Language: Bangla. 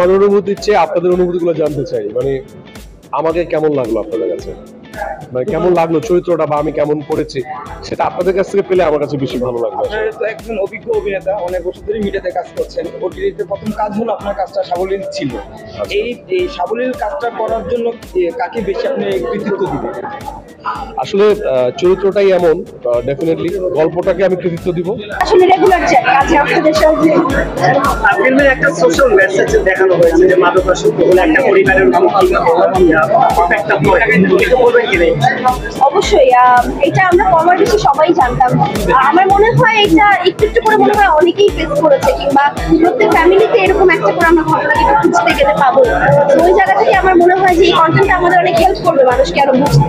আমার অনুভূতির চেয়ে আপনাদের অনুভূতিগুলো জানতে চাই, মানে আমাকে কেমন লাগলো আপনাদের কাছে, মানে কেমন লাগলো চরিত্রটা বা আমি কেমন করেছি সেটা আপনাদের কাছ থেকে পেলে আমার কাছে বেশি ভালো লাগবে। আপনারা তো একজন অভিজ্ঞ অভিনেতা, অনেক বছর ধরে মিডিয়াতে কাজ করছেন। ওটিটিতে প্রথম কাজ হলো আপনার কাজটা সাবলীল ছিল। এই সাবলীল কাজটা করার জন্য কাকে বেশি আপনি কৃতিত্ব দিবেন? আসলে চরিত্রটাই এমন, ডেফিনেটলি গল্পটাকে আমি কৃতিত্ব দিব। আসলে রেগুলার চ্যাট কাজে আপনাদের সাথে ফিল্মের একটা সোশ্যাল মেসেজ দেখানো হয়েছে যে মাদকাসক্ত হলে একটা পরিবারের একটা বলবেন কি নেই? অবশ্যই এটা আমরা কমার বেশি সবাই জানতাম। আমার মনে হয় এটা একটু একটু করে মনে হয় অনেকেই ফেস করেছে, কিংবা প্রত্যেক ফ্যামিলিতে এরকম একটা করে আমরা ঘটনা কিন্তু খুঁজতে গেলে পাবো। ওই জায়গা থেকে আমার মনে হয় যে এই কন্টেন্টটা আমাদের অনেক হেল্প করবে মানুষকে আরো বুঝতে।